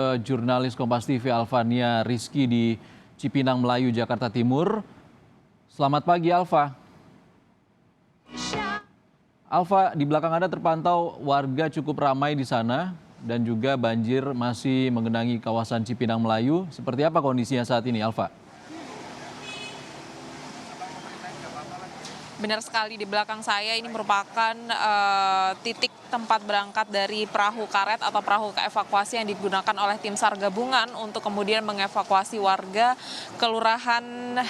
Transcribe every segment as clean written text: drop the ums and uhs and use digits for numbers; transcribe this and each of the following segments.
Jurnalis Kompas TV Alvania Rizky di Cipinang Melayu, Jakarta Timur. Selamat pagi, Alva. Alva, di belakang Anda terpantau warga cukup ramai di sana dan juga banjir masih menggenangi kawasan Cipinang Melayu. Seperti apa kondisinya saat ini, Alva? Benar sekali, di belakang saya ini merupakan titik tempat berangkat dari perahu karet atau perahu evakuasi yang digunakan oleh tim SAR gabungan untuk kemudian mengevakuasi warga Kelurahan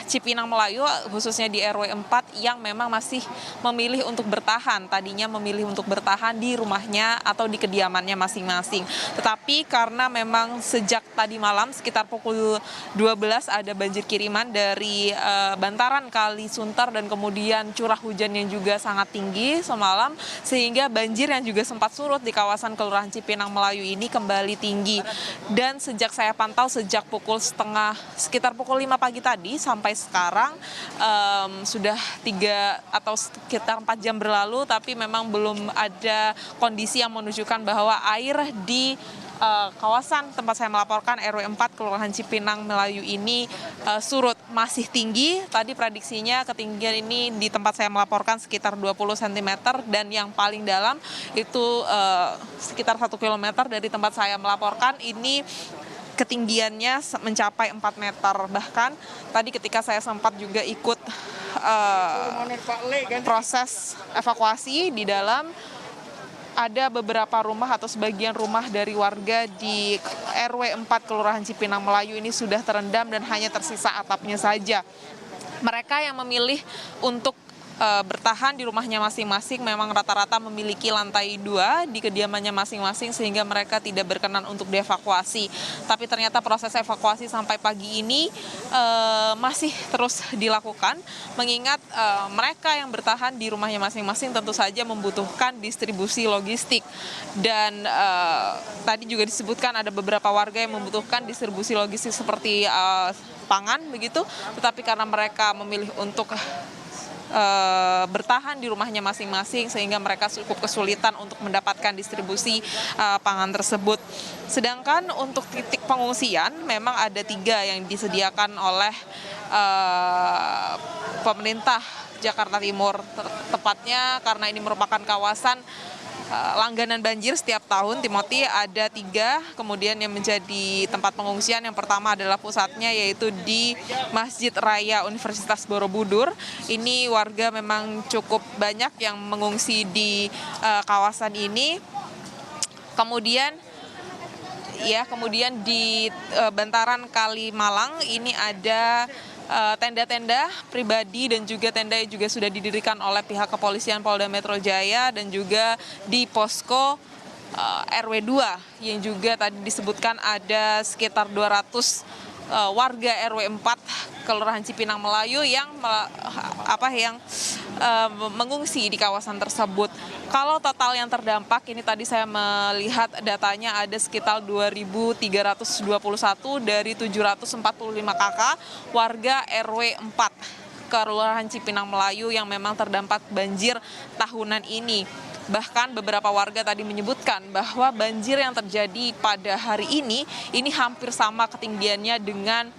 Cipinang Melayu, khususnya di RW 4 yang memang masih memilih untuk bertahan. Tadinya memilih untuk bertahan di rumahnya atau di kediamannya masing-masing. Tetapi karena memang sejak tadi malam sekitar pukul 12 ada banjir kiriman dari bantaran Kali Sunter dan kemudian curah hujan yang juga sangat tinggi semalam, sehingga banjir yang juga sempat surut di kawasan Kelurahan Cipinang Melayu ini kembali tinggi. Dan sejak saya pantau sejak sekitar pukul 5 pagi tadi sampai sekarang sudah 3 atau sekitar 4 jam berlalu, tapi memang belum ada kondisi yang menunjukkan bahwa air di kawasan tempat saya melaporkan RW 4 Kelurahan Cipinang Melayu ini surut. Masih tinggi, tadi prediksinya ketinggian ini di tempat saya melaporkan sekitar 20 cm dan yang paling dalam itu sekitar 1 km dari tempat saya melaporkan ini ketinggiannya mencapai 4 meter. Bahkan tadi ketika saya sempat juga ikut proses evakuasi di dalam, ada beberapa rumah atau sebagian rumah dari warga di RW 4 Kelurahan Cipinang Melayu ini sudah terendam dan hanya tersisa atapnya saja. Mereka yang memilih untuk bertahan di rumahnya masing-masing memang rata-rata memiliki lantai 2 di kediamannya masing-masing sehingga mereka tidak berkenan untuk dievakuasi. Tapi ternyata proses evakuasi sampai pagi ini masih terus dilakukan, mengingat mereka yang bertahan di rumahnya masing-masing tentu saja membutuhkan distribusi logistik. Dan tadi juga disebutkan ada beberapa warga yang membutuhkan distribusi logistik seperti pangan begitu, tetapi karena mereka memilih untuk bertahan di rumahnya masing-masing sehingga mereka cukup kesulitan untuk mendapatkan distribusi pangan tersebut. Sedangkan untuk titik pengungsian memang ada 3 yang disediakan oleh pemerintah Jakarta Timur, tepatnya karena ini merupakan kawasan langganan banjir setiap tahun. Timoti ada 3 kemudian yang menjadi tempat pengungsian. Yang pertama adalah pusatnya yaitu di Masjid Raya Universitas Borobudur. Ini warga memang cukup banyak yang mengungsi di kawasan ini. Kemudian di bantaran Kali Malang ini ada tenda-tenda pribadi dan juga tenda yang juga sudah didirikan oleh pihak kepolisian Polda Metro Jaya dan juga di posko RW 2 yang juga tadi disebutkan ada sekitar 200 warga RW 4 Kelurahan Cipinang Melayu yang mengungsi di kawasan tersebut. Kalau total yang terdampak ini tadi saya melihat datanya ada sekitar 2.321 dari 745 KK warga RW 4 Kelurahan Cipinang Melayu yang memang terdampak banjir tahunan ini. Bahkan beberapa warga tadi menyebutkan bahwa banjir yang terjadi pada hari ini hampir sama ketinggiannya dengan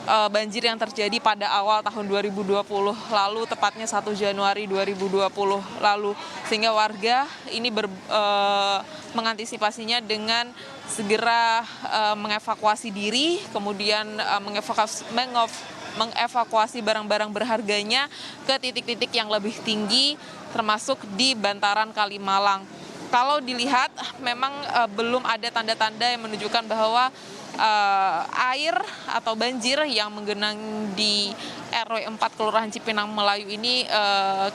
banjir yang terjadi pada awal tahun 2020 lalu, tepatnya 1 Januari 2020 lalu. Sehingga warga ini mengantisipasinya dengan segera mengevakuasi diri, kemudian mengevakuasi barang-barang berharganya ke titik-titik yang lebih tinggi, termasuk di bantaran Kali Malang. Kalau dilihat memang belum ada tanda-tanda yang menunjukkan bahwa air atau banjir yang menggenang di RW 4 Kelurahan Cipinang Melayu ini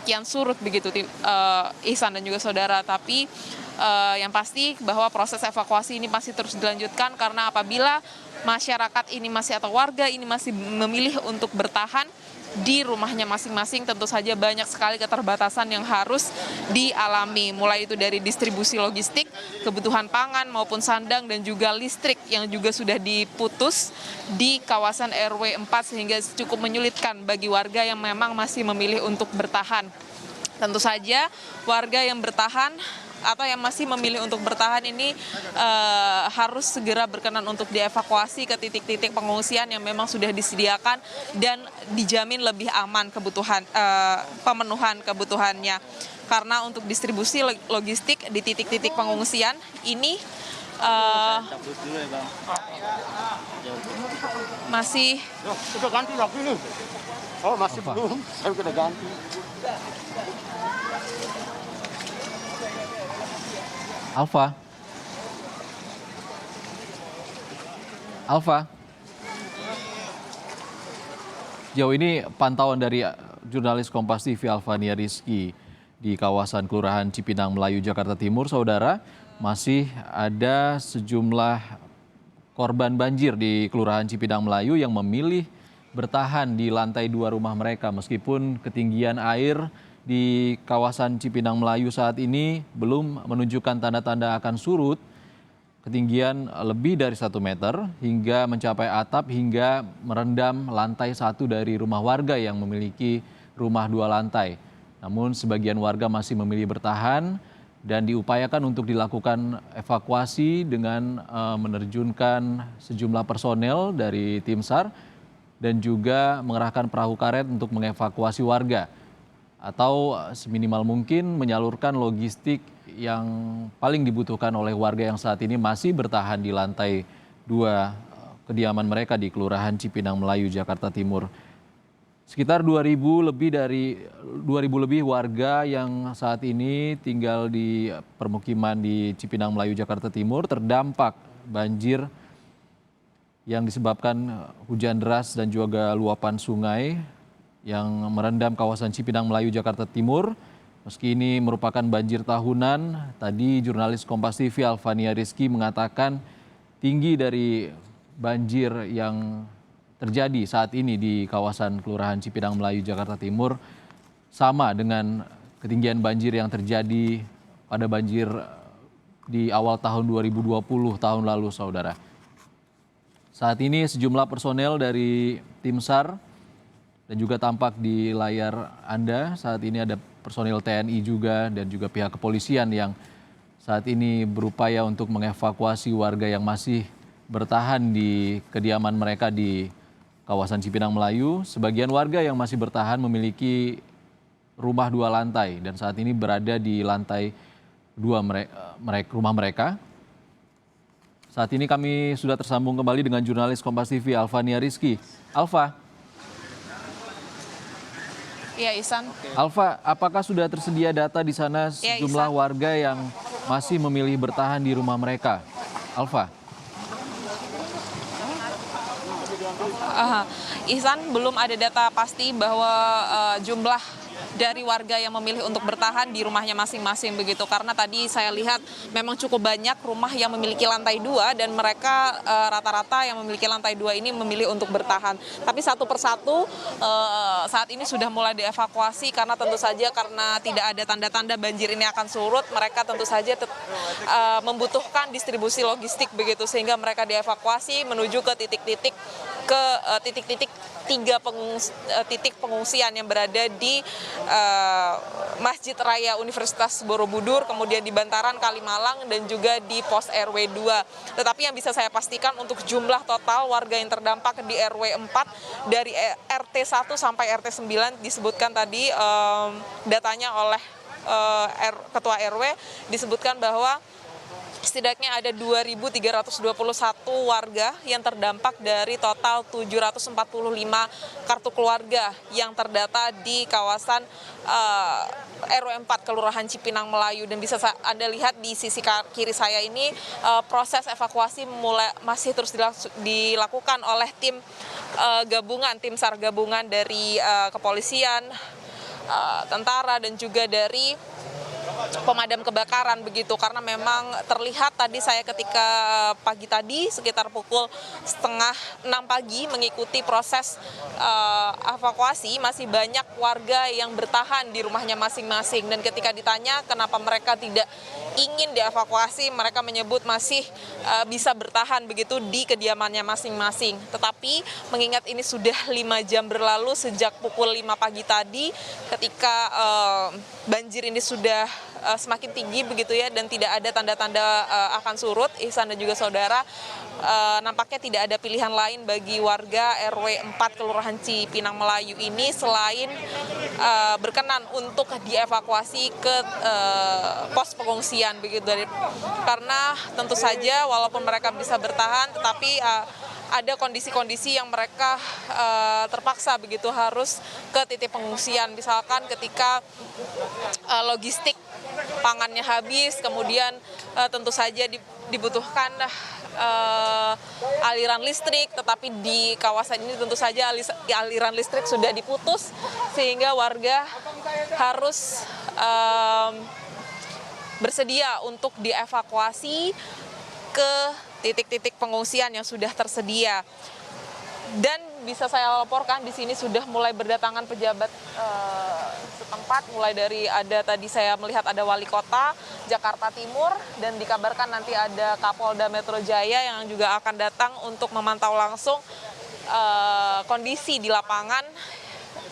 kian surut begitu, Ihsan dan juga saudara. Tapi yang pasti bahwa proses evakuasi ini masih terus dilanjutkan karena apabila masyarakat ini atau warga ini masih memilih untuk bertahan di rumahnya masing-masing, tentu saja banyak sekali keterbatasan yang harus dialami, mulai itu dari distribusi logistik, kebutuhan pangan maupun sandang dan juga listrik yang juga sudah diputus di kawasan RW 4 sehingga cukup menyulitkan bagi warga yang memang masih memilih untuk bertahan. Tentu saja warga yang bertahan atau yang masih memilih untuk bertahan ini harus segera berkenan untuk dievakuasi ke titik-titik pengungsian yang memang sudah disediakan dan dijamin lebih aman pemenuhan kebutuhannya. Karena untuk distribusi logistik di titik-titik pengungsian ini masih Udah ganti lagi nih. Oh masih belum, saya udah ganti. Alfa. Alfa. Sejauh ini pantauan dari jurnalis Kompas TV Alfania Rizky di kawasan Kelurahan Cipinang Melayu, Jakarta Timur, saudara, masih ada sejumlah korban banjir di Kelurahan Cipinang Melayu yang memilih bertahan di lantai 2 rumah mereka meskipun ketinggian air di kawasan Cipinang Melayu saat ini belum menunjukkan tanda-tanda akan surut. Ketinggian lebih dari 1 meter hingga mencapai atap hingga merendam lantai 1 dari rumah warga yang memiliki rumah 2 lantai. Namun sebagian warga masih memilih bertahan dan diupayakan untuk dilakukan evakuasi dengan menerjunkan sejumlah personel dari tim SAR dan juga mengerahkan perahu karet untuk mengevakuasi warga atau seminimal mungkin menyalurkan logistik yang paling dibutuhkan oleh warga yang saat ini masih bertahan di lantai 2 kediaman mereka di Kelurahan Cipinang Melayu, Jakarta Timur. Sekitar 2.000 lebih warga yang saat ini tinggal di permukiman di Cipinang Melayu, Jakarta Timur terdampak banjir yang disebabkan hujan deras dan juga luapan sungai yang merendam kawasan Cipinang Melayu, Jakarta Timur. Meski ini merupakan banjir tahunan, tadi jurnalis Kompas TV Alfania Rizky mengatakan tinggi dari banjir yang terjadi saat ini di kawasan Kelurahan Cipinang Melayu, Jakarta Timur sama dengan ketinggian banjir yang terjadi pada banjir di awal tahun 2020 tahun lalu, saudara. Saat ini sejumlah personel dari tim SAR dan juga tampak di layar Anda, saat ini ada personil TNI juga dan juga pihak kepolisian yang saat ini berupaya untuk mengevakuasi warga yang masih bertahan di kediaman mereka di kawasan Cipinang Melayu. Sebagian warga yang masih bertahan memiliki rumah 2 lantai dan saat ini berada di lantai 2 rumah mereka. Saat ini kami sudah tersambung kembali dengan jurnalis Kompas TV Alfania Rizky. Alfa. Iya, Ihsan. Alfa, apakah sudah tersedia data di sana Ya, sejumlah Ihsan. warga yang masih memilih bertahan di rumah mereka? Alfa. Ihsan, belum ada data pasti bahwa jumlah dari warga yang memilih untuk bertahan di rumahnya masing-masing begitu, karena tadi saya lihat memang cukup banyak rumah yang memiliki lantai 2 dan mereka rata-rata yang memiliki lantai 2 ini memilih untuk bertahan. Tapi satu persatu saat ini sudah mulai dievakuasi karena tentu saja karena tidak ada tanda-tanda banjir ini akan surut, mereka tentu saja membutuhkan distribusi logistik begitu, sehingga mereka dievakuasi menuju ke titik-titik 3 titik pengungsian yang berada di Masjid Raya Universitas Borobudur, kemudian di Bantaran Kalimalang dan juga di pos RW 2. Tetapi yang bisa saya pastikan untuk jumlah total warga yang terdampak di RW 4 dari RT 1 sampai RT 9 disebutkan tadi datanya oleh Ketua RW disebutkan bahwa setidaknya ada 2.321 warga yang terdampak dari total 745 kartu keluarga yang terdata di kawasan RW 4 Kelurahan Cipinang Melayu. Dan bisa Anda lihat di sisi kiri saya ini proses evakuasi masih terus dilakukan oleh tim tim SAR gabungan dari kepolisian, tentara dan juga dari pemadam kebakaran begitu, karena memang terlihat tadi saya ketika pagi tadi sekitar pukul 5:30 pagi mengikuti proses evakuasi, masih banyak warga yang bertahan di rumahnya masing-masing, dan ketika ditanya kenapa mereka tidak ingin dievakuasi, mereka menyebut masih bisa bertahan begitu di kediamannya masing-masing. Tetapi mengingat ini sudah 5 jam berlalu sejak pukul 5 pagi tadi ketika banjir ini sudah semakin tinggi begitu ya, dan tidak ada tanda-tanda akan surut. Ihsan dan juga saudara, nampaknya tidak ada pilihan lain bagi warga RW 4 Kelurahan Cipinang Melayu ini selain berkenan untuk dievakuasi ke pos pengungsian begitu, karena tentu saja walaupun mereka bisa bertahan, tetapi ada kondisi-kondisi yang mereka terpaksa begitu harus ke titik pengungsian, misalkan ketika logistik pangannya habis, kemudian tentu saja dibutuhkan aliran listrik, tetapi di kawasan ini tentu saja aliran listrik sudah diputus sehingga warga harus bersedia untuk dievakuasi ke titik-titik pengungsian yang sudah tersedia. Dan bisa saya laporkan di sini sudah mulai berdatangan pejabat setempat, mulai dari tadi saya melihat ada Wali Kota Jakarta Timur, dan dikabarkan nanti ada Kapolda Metro Jaya yang juga akan datang untuk memantau langsung kondisi di lapangan,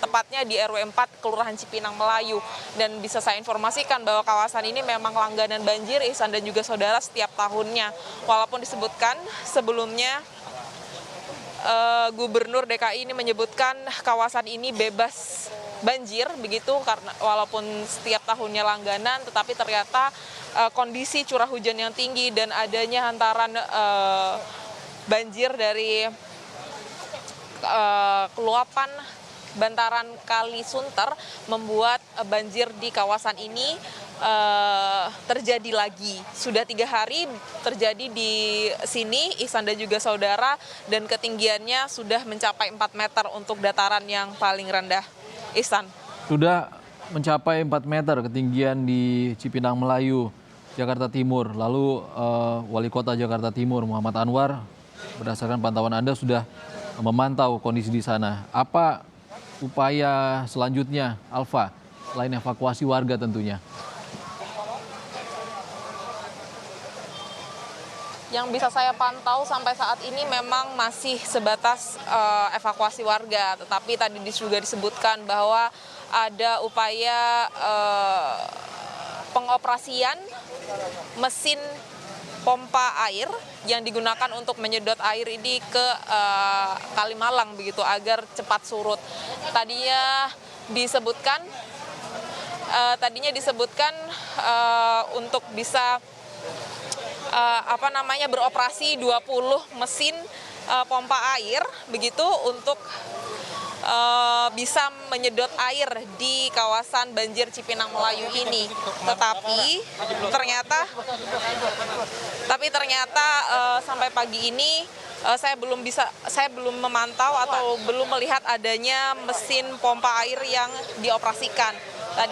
tepatnya di RW 4 Kelurahan Cipinang Melayu. Dan bisa saya informasikan bahwa kawasan ini memang langganan banjir, Ihsan dan juga saudara, setiap tahunnya. Walaupun disebutkan sebelumnya Gubernur DKI ini menyebutkan kawasan ini bebas banjir begitu, karena walaupun setiap tahunnya langganan, tetapi ternyata kondisi curah hujan yang tinggi dan adanya hantaran banjir dari keluapan bantaran Kali Sunter membuat banjir di kawasan ini terjadi lagi. Sudah 3 hari terjadi di sini, Ihsan dan juga saudara, dan ketinggiannya sudah mencapai 4 meter untuk dataran yang paling rendah. Ihsan. Sudah mencapai 4 meter ketinggian di Cipinang Melayu, Jakarta Timur. Lalu Wali Kota Jakarta Timur Muhammad Anwar, berdasarkan pantauan Anda sudah memantau kondisi di sana. Apa upaya selanjutnya, Alfa, selain evakuasi warga tentunya? Yang bisa saya pantau sampai saat ini memang masih sebatas evakuasi warga, tetapi tadi juga disebutkan bahwa ada upaya pengoperasian mesin pompa air yang digunakan untuk menyedot air ini ke Kalimalang begitu agar cepat surut. Tadinya disebutkan untuk bisa beroperasi 20 mesin pompa air begitu untuk bisa menyedot air di kawasan banjir Cipinang Melayu ini. Tetapi ternyata sampai pagi ini saya belum memantau atau belum melihat adanya mesin pompa air yang dioperasikan.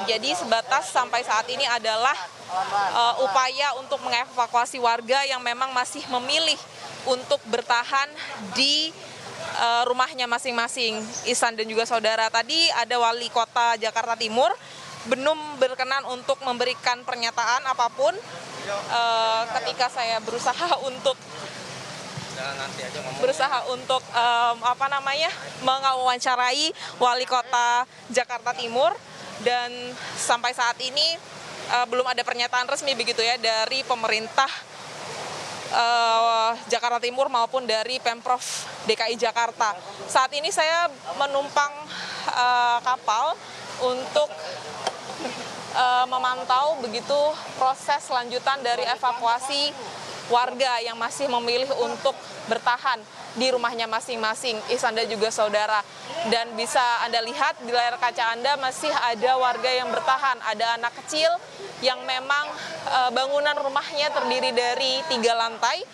Jadi sebatas sampai saat ini adalah upaya untuk mengevakuasi warga yang memang masih memilih untuk bertahan di rumahnya masing-masing. Ihsan dan juga saudara, tadi ada Wali Kota Jakarta Timur belum berkenan untuk memberikan pernyataan apapun ketika saya berusaha untuk mewawancarai Wali Kota Jakarta Timur, dan sampai saat ini belum ada pernyataan resmi begitu ya dari pemerintah Jakarta Timur maupun dari Pemprov DKI Jakarta. Saat ini saya menumpang kapal untuk memantau begitu proses lanjutan dari evakuasi warga yang masih memilih untuk bertahan di rumahnya masing-masing, Ihsan dan juga saudara. Dan bisa Anda lihat di layar kaca Anda masih ada warga yang bertahan, ada anak kecil yang memang bangunan rumahnya terdiri dari 3 lantai,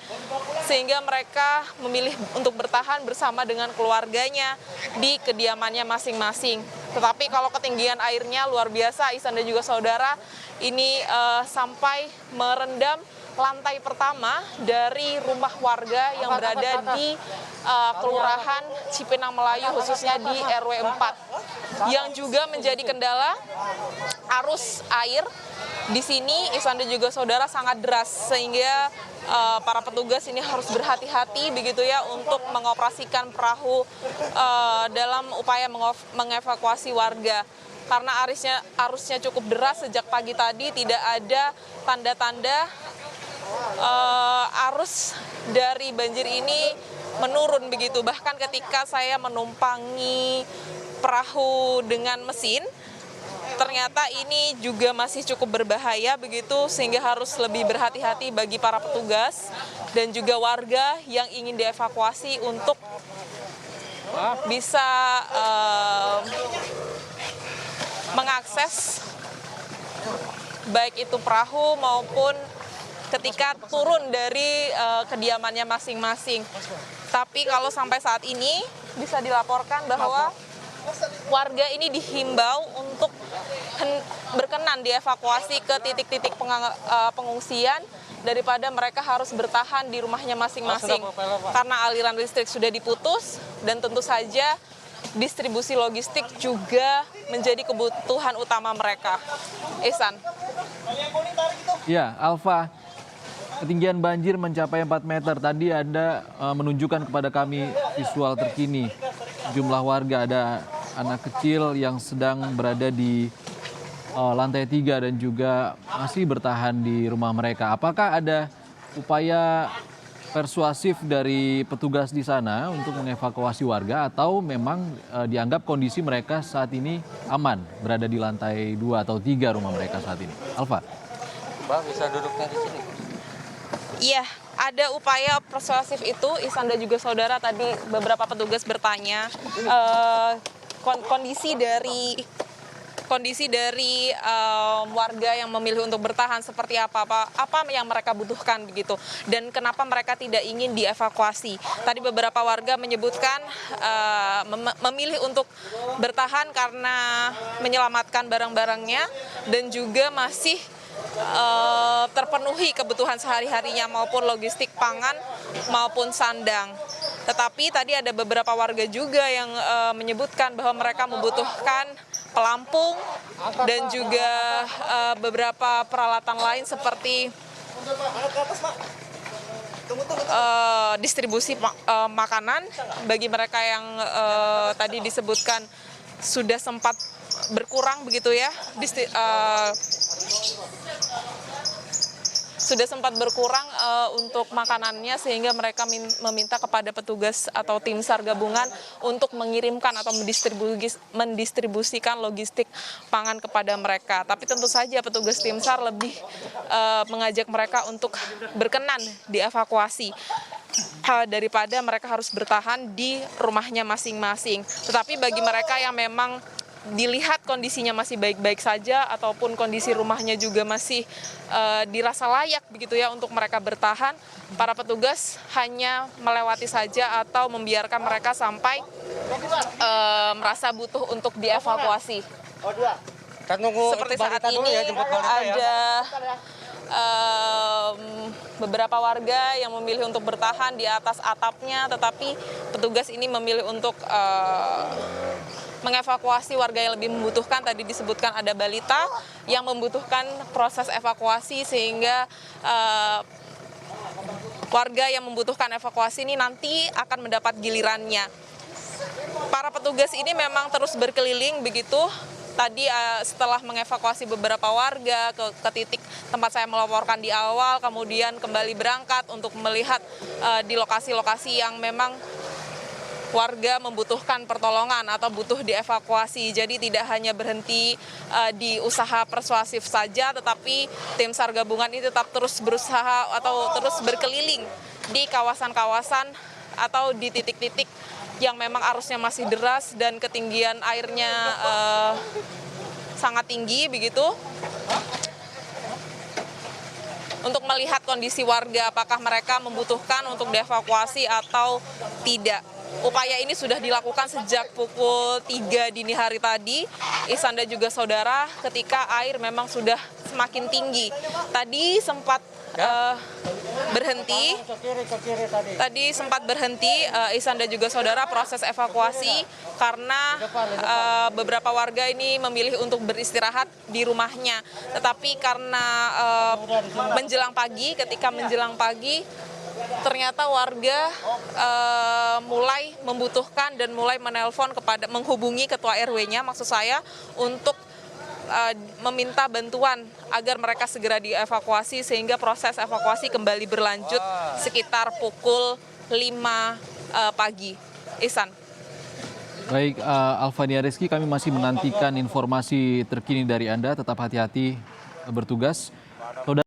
sehingga mereka memilih untuk bertahan bersama dengan keluarganya di kediamannya masing-masing. Tetapi kalau ketinggian airnya luar biasa, Ihsan dan juga saudara, ini sampai merendam lantai pertama dari rumah warga yang berada di Kelurahan Cipinang Melayu, khususnya di RW 4. Yang juga menjadi kendala arus air di sini, Ihsan dan juga saudara, sangat deras, sehingga para petugas ini harus berhati-hati begitu ya untuk mengoperasikan perahu dalam upaya mengevakuasi warga. Karena arusnya cukup deras sejak pagi tadi, tidak ada tanda-tanda arus dari banjir ini menurun begitu. Bahkan ketika saya menumpangi perahu dengan mesin, ternyata ini juga masih cukup berbahaya begitu, sehingga harus lebih berhati-hati bagi para petugas dan juga warga yang ingin dievakuasi untuk bisa mengakses baik itu perahu maupun ketika turun dari kediamannya masing-masing. Tapi kalau sampai saat ini bisa dilaporkan bahwa warga ini dihimbau untuk berkenan dievakuasi ke titik-titik pengungsian daripada mereka harus bertahan di rumahnya masing-masing. Karena aliran listrik sudah diputus dan tentu saja distribusi logistik juga menjadi kebutuhan utama mereka. Ihsan. Ya, Alfa, ketinggian banjir mencapai 4 meter. Tadi Anda menunjukkan kepada kami visual terkini. Jumlah warga, ada anak kecil yang sedang berada di lantai 3 dan juga masih bertahan di rumah mereka. Apakah ada upaya persuasif dari petugas di sana untuk mengevakuasi warga atau memang dianggap kondisi mereka saat ini aman berada di lantai 2 atau 3 rumah mereka saat ini? Alfa. Mbak bisa duduknya di sini. Iya, ada upaya persuasif itu. Ihsan dan juga saudara tadi beberapa petugas bertanya kondisi dari warga yang memilih untuk bertahan seperti apa yang mereka butuhkan begitu, dan kenapa mereka tidak ingin dievakuasi. Tadi beberapa warga menyebutkan memilih untuk bertahan karena menyelamatkan barang-barangnya dan juga masih terpenuhi kebutuhan sehari-harinya maupun logistik pangan maupun sandang. Tetapi tadi ada beberapa warga juga yang menyebutkan bahwa mereka membutuhkan pelampung dan juga beberapa peralatan lain seperti distribusi makanan bagi mereka yang tadi disebutkan sudah sempat berkurang begitu ya, sudah sempat berkurang untuk makanannya, sehingga mereka meminta kepada petugas atau tim SAR gabungan untuk mengirimkan atau mendistribusikan logistik pangan kepada mereka. Tapi tentu saja petugas tim SAR lebih mengajak mereka untuk berkenan dievakuasi daripada mereka harus bertahan di rumahnya masing-masing. Tetapi bagi mereka yang memang dilihat kondisinya masih baik-baik saja ataupun kondisi rumahnya juga masih dirasa layak begitu ya untuk mereka bertahan, para petugas hanya melewati saja atau membiarkan mereka sampai merasa butuh untuk dievakuasi. Seperti saat ini ada beberapa warga yang memilih untuk bertahan di atas atapnya, tetapi petugas ini memilih untuk mengevakuasi warga yang lebih membutuhkan. Tadi disebutkan ada balita yang membutuhkan proses evakuasi, sehingga warga yang membutuhkan evakuasi ini nanti akan mendapat gilirannya. Para petugas ini memang terus berkeliling begitu. Tadi setelah mengevakuasi beberapa warga ke titik tempat saya melaporkan di awal, kemudian kembali berangkat untuk melihat di lokasi-lokasi yang memang warga membutuhkan pertolongan atau butuh dievakuasi. Jadi tidak hanya berhenti di usaha persuasif saja, tetapi tim SAR gabungan ini tetap terus berusaha atau terus berkeliling di kawasan-kawasan atau di titik-titik yang memang arusnya masih deras dan ketinggian airnya sangat tinggi begitu, untuk melihat kondisi warga apakah mereka membutuhkan untuk dievakuasi atau tidak. upaya ini sudah dilakukan sejak pukul 3 dini hari tadi, Ihsan dan juga saudara, ketika air memang sudah semakin tinggi. Tadi sempat berhenti. Tadi sempat berhenti Ihsan dan juga saudara proses evakuasi karena beberapa warga ini memilih untuk beristirahat di rumahnya. Tetapi karena ketika menjelang pagi, ternyata warga mulai membutuhkan dan mulai menghubungi ketua RW-nya, maksud saya, untuk meminta bantuan agar mereka segera dievakuasi sehingga proses evakuasi kembali berlanjut sekitar pukul 5 pagi. Ihsan. Baik, Alvania Rizky, kami masih menantikan informasi terkini dari Anda. Tetap hati-hati bertugas. Saudara